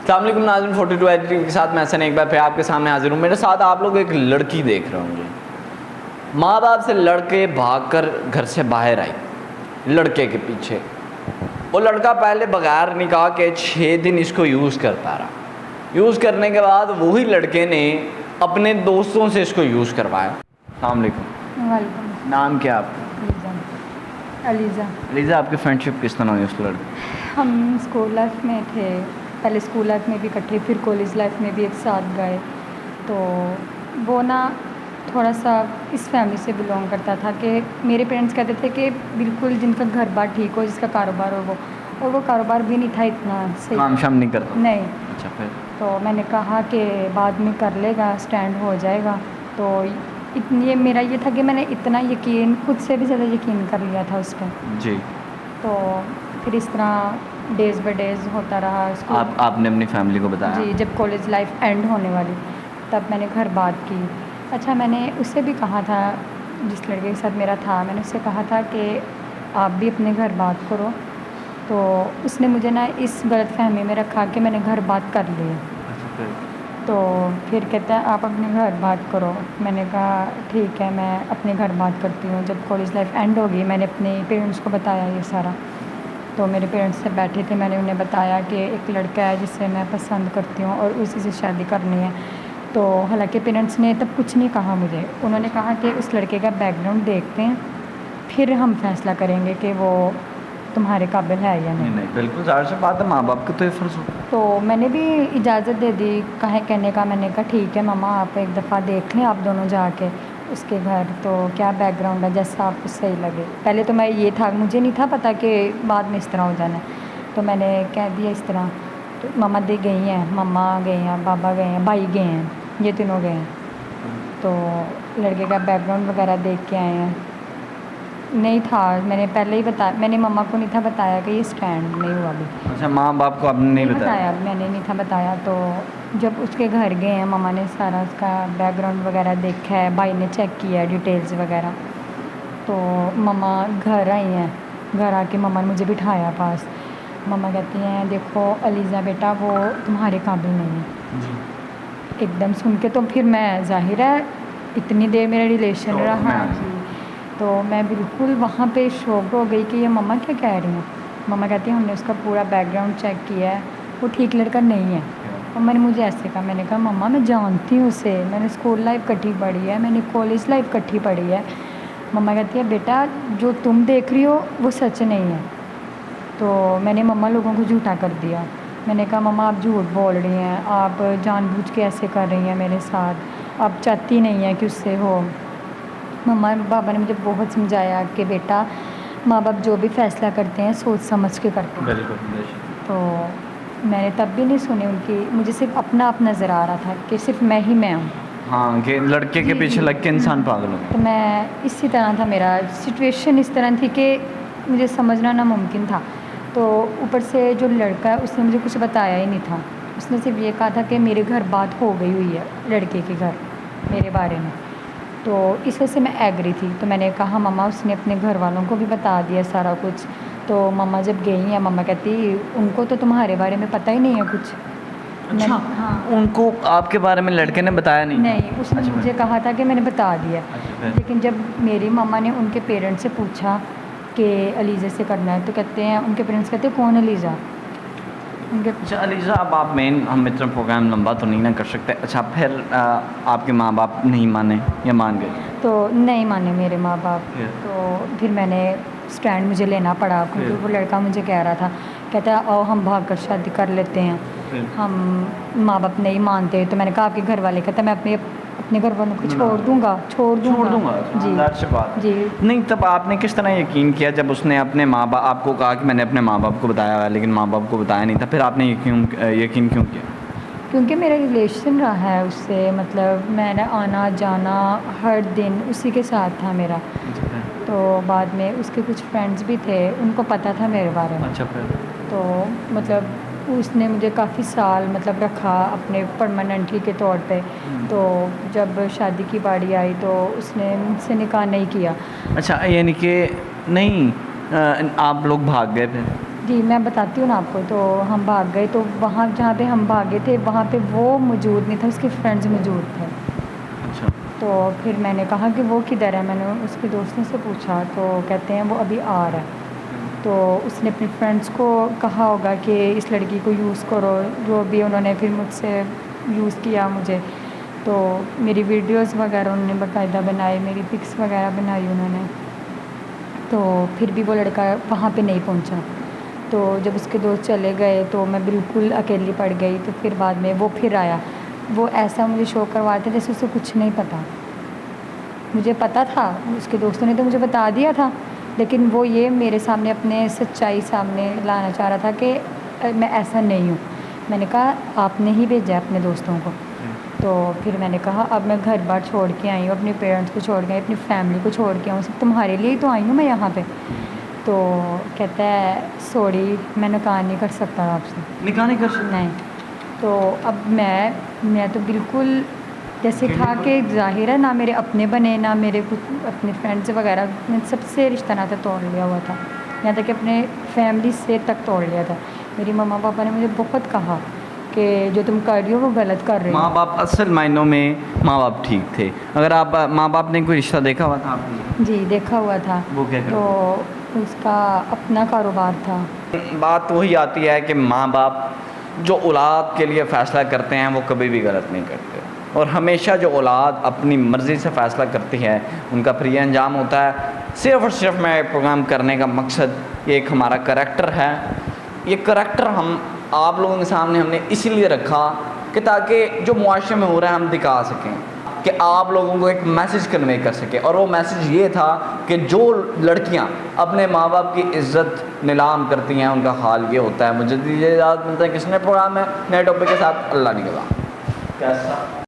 अस्सलाम वालेकुम नाज़रीन, 42 एडिटिंग के साथ मैं हसन एक बार फिर आपके सामने हाजिर हूँ। मेरे साथ आप लोग एक लड़की देख रहे होंगे, माँ बाप से लड़के भागकर घर से बाहर आई लड़के के पीछे। वो लड़का पहले बगैर निकाह के 6 दिन इसको यूज़ करता रहा। यूज़ करने के बाद वही लड़के ने अपने दोस्तों से इसको यूज़ करवाया। अस्सलाम वालेकुम। वालेकुम। नाम क्या आपका? अलीज़ा। अलीज़ा, आपकी फ्रेंडशिप किस तरह हुई उस लड़के? हम स्कूल लाइफ में थे, पहले स्कूल लाइफ में भी इकट्ठे, फिर कॉलेज लाइफ में भी एक साथ गए। तो वो ना थोड़ा सा इस फैमिली से बिलोंग करता था कि मेरे पेरेंट्स कहते थे कि बिल्कुल जिनका घर बार ठीक हो, जिसका कारोबार हो वो, और वो कारोबार भी नहीं था इतना सही। काम शाम नहीं करता? नहीं। अच्छा, फिर? तो मैंने कहा कि बाद में कर लेगा, स्टैंड हो जाएगा। तो इतनी मेरा ये था कि मैंने इतना यकीन, खुद से भी ज़्यादा यकीन कर लिया था उस पर। जी। तो फिर इस तरह डेज़ बाय डेज़ होता रहा। आपने अपनी फैमिली को बताया? जी, जब कॉलेज लाइफ एंड होने वाली तब मैंने घर बात की। अच्छा, मैंने उससे भी कहा था, जिस लड़के के साथ मेरा था, मैंने उससे कहा था कि आप भी अपने घर बात करो। तो उसने मुझे ना इस गलतफहमी में रखा कि मैंने घर बात कर ली है। तो फिर कहता है आप अपने घर बात करो। मैंने कहा ठीक है, मैं अपने घर बात करती हूँ। जब कॉलेज लाइफ एंड होगी मैंने अपने पेरेंट्स को बताया ये सारा। तो मेरे पेरेंट्स से बैठे थे, मैंने उन्हें बताया कि एक लड़का है जिससे मैं पसंद करती हूँ और उसी से शादी करनी है। तो हालांकि पेरेंट्स ने तब कुछ नहीं कहा मुझे, उन्होंने कहा कि उस लड़के का बैकग्राउंड देखते हैं फिर हम फैसला करेंगे कि वो तुम्हारे काबिल है या नहीं। नहीं, बिल्कुल ज़ाहिर सी बात है, माँ बाप का तो ये फ़र्ज़ होता है। तो मैंने भी इजाज़त दे दी कहने का। मैंने कहा ठीक है मम्मा, आप एक दफ़ा देख लें आप दोनों जाके उसके घर, तो क्या बैकग्राउंड है जैसा आपको सही लगे। पहले तो मैं ये था, मुझे नहीं था पता कि बाद में इस तरह हो जाना है। तो मैंने कह दिया इस तरह। तो मम्मा दे गई हैं, मम्मा गए हैं, बाबा गए हैं, भाई गए हैं, ये तीनों गए हैं। तो लड़के का बैकग्राउंड वगैरह देख के आए हैं। नहीं था, मैंने पहले ही बताया, मैंने मम्मा को नहीं था बताया कि ये स्टैंड नहीं हुआ अभी। अच्छा, माँ बाप को आपने नहीं बताया? मैंने नहीं था बताया। तो जब उसके घर गए हैं, मम्मा ने सारा उसका बैकग्राउंड वगैरह देखा है, भाई ने चेक किया है डिटेल्स वगैरह। तो मम्मा घर आई हैं, घर आके मम्मा ने मुझे बिठाया पास। मम्मा कहती हैं देखो अलीज़ा बेटा, वो तुम्हारे काबिल नहीं है। एकदम सुन के तो फिर मैं, ज़ाहिर है इतनी देर मेरा रिलेशन रहा जी, तो मैं बिल्कुल वहाँ पे शॉक हो गई कि ये मम्मा क्या कह रही हैं। मम्मा कहती हैं हमने उसका पूरा बैकग्राउंड चेक किया है, वो ठीक लड़का नहीं है। और मैंने मुझे ऐसे कहा, मैंने कहा मम्मा मैं जानती हूँ उसे, मैंने स्कूल लाइफ इकट्ठी पढ़ी है, मैंने कॉलेज लाइफ इकट्ठी पढ़ी है। मम्मा कहती है बेटा जो तुम देख रही हो वो सच नहीं है। तो मैंने मम्मा लोगों को झूठा कर दिया। मैंने कहा मम्मा आप झूठ बोल रही हैं, आप जानबूझ के ऐसे कर रही हैं मेरे साथ, आप चाहती नहीं हैं कि उससे हो। मम्मा पापा ने मुझे बहुत समझाया कि बेटा माँ बाप जो भी फ़ैसला करते हैं सोच समझ के करते हैं। बिल्कुल। तो मैंने तब भी नहीं सुनी उनकी, मुझे सिर्फ अपना आप नज़र आ रहा था कि सिर्फ मैं ही मैं हूँ। हाँ, कि लड़के के पीछे लग के इंसान पागल हो। तो मैं इसी तरह था, मेरा सिचुएशन इस तरह थी कि मुझे समझना नामुमकिन था। तो ऊपर से जो लड़का है उसने मुझे कुछ बताया ही नहीं था, उसने सिर्फ ये कहा था कि मेरे घर बात हो गई हुई है लड़के के घर मेरे बारे में। तो इस वजह से मैं एग्री थी। तो मैंने कहा मम्मा उसने अपने घर वालों को भी बता दिया सारा कुछ। तो मम्मा जब गई हैं, मम्मा कहती उनको तो तुम्हारे बारे में पता ही नहीं है कुछ। अच्छा, हाँ, उनको आपके बारे में लड़के ने बताया नहीं? नहीं, उसने अच्छा, मुझे कहा था कि मैंने बता दिया। अच्छा, लेकिन जब मेरी मम्मा ने उनके पेरेंट्स से पूछा कि अलीज़ा से करना है, तो कहते हैं उनके पेरेंट्स कहते हैं कौन अलीज़ा। उनके अच्छा अलीज़ा, अब आप मेन, हम इतना प्रोग्राम लंबा तो नहीं ना कर सकते। अच्छा, फिर आपके माँ बाप नहीं माने या मान गए? तो नहीं माने मेरे माँ बाप। तो फिर मैंने स्टैंड मुझे लेना पड़ा, क्योंकि वो लड़का मुझे कह रहा था, कहता आओ हम भाग कर शादी कर लेते हैं। हम माँ बाप नहीं मानते। तो मैंने कहा आपके घर वाले, कहता मैं अपने घर वालों को छोड़ दूँगा जी। नहीं, तब आपने किस तरह यकीन किया जब उसने अपने माँ बाप आपको कहा कि मैंने अपने माँ बाप को बताया है, लेकिन माँ बाप को बताया नहीं था, फिर आपने यकीन क्यों किया? क्योंकि मेरा रिलेशन रहा है उससे, मतलब मेरा आना जाना हर दिन उसी के साथ था मेरा। तो बाद में उसके कुछ फ्रेंड्स भी थे, उनको पता था मेरे बारे में। अच्छा, फिर? तो मतलब उसने मुझे काफ़ी साल मतलब रखा अपने परमानेंटली के तौर पे। तो जब शादी की बारी आई तो उसने मुझसे निकाह नहीं किया। अच्छा, यानी कि नहीं, आप लोग भाग गए फिर? जी, मैं बताती हूँ ना आपको। तो हम भाग गए, तो वहाँ जहाँ पे हम भागे थे वहाँ पे वो मौजूद नहीं था, उसके फ्रेंड्स मौजूद थे। अच्छा। तो फिर मैंने कहा कि वो किधर है, मैंने उसके दोस्तों से पूछा तो कहते हैं वो अभी आ रहा है। तो उसने अपने फ्रेंड्स को कहा होगा कि इस लड़की को यूज़ करो, जो भी उन्होंने फिर मुझसे यूज़ किया मुझे। तो मेरी वीडियोस वगैरह उन्होंने बाकायदा बनाई, मेरी पिक्स वगैरह बनाई उन्होंने। तो फिर भी वो लड़का वहाँ पे नहीं पहुँचा। तो जब उसके दोस्त चले गए तो मैं बिल्कुल अकेली पड़ गई। तो फिर बाद में वो फिर आया। वो ऐसा मुझे शो करवा रहा था जैसे उसे कुछ नहीं पता। मुझे पता था, उसके दोस्तों ने तो मुझे बता दिया था, लेकिन वो ये मेरे सामने अपने सच्चाई सामने लाना चाह रहा था कि मैं ऐसा नहीं हूँ। मैंने कहा आपने ही भेजा है अपने दोस्तों को। तो फिर मैंने कहा अब मैं घर बार छोड़ के आई हूँ, अपने पेरेंट्स को छोड़ के आई, अपनी फैमिली को छोड़ के आई हूँ, सिर्फ तुम्हारे लिए ही तो आई हूँ मैं यहाँ पे। तो कहता है सॉरी, मैं निकाह नहीं कर सकता आपसे। निकाह नहीं कर सकते? नहीं। तो अब मैं तो बिल्कुल जैसे था कि ज़ाहिर है ना मेरे अपने बने ना मेरे कुछ अपने फ्रेंड्स वगैरह, मैंने सबसे रिश्ता नाता तोड़ लिया हुआ था, यहाँ तक कि अपने फैमिली से तक तोड़ लिया था। मेरी मम्मा पापा ने मुझे बहुत कहा कि जो तुम कर रही हो वो गलत कर रही हो। माँ बाप असल मायनों में माँ बाप ठीक थे। अगर आप माँ बाप ने कोई रिश्ता देखा हुआ था आपने? जी देखा हुआ था। वो क्या तो उसका अपना कारोबार था। बात वही आती है कि माँ बाप जो औलाद के लिए फ़ैसला करते हैं वो कभी भी गलत नहीं करते, और हमेशा जो औलाद अपनी मर्ज़ी से फ़ैसला करती है उनका फिर ये अंजाम होता है। सिर्फ़ और सिर्फ मैं प्रोग्राम करने का मकसद ये एक हमारा करैक्टर है। ये करैक्टर हम आप लोगों के सामने हमने इसीलिए रखा कि ताकि जो मुआशरे में हो रहा है हम दिखा सकें, कि आप लोगों को एक मैसेज कन्वे कर सके। और वो मैसेज ये था कि जो लड़कियां अपने माँ बाप की इज़्ज़त नीलाम करती हैं उनका हाल ये होता है। मुझे दीजिए इजाज़त, मिलता है किसने प्रोग्राम में नए टॉपिक के साथ। अल्लाह निगहबान। कैसा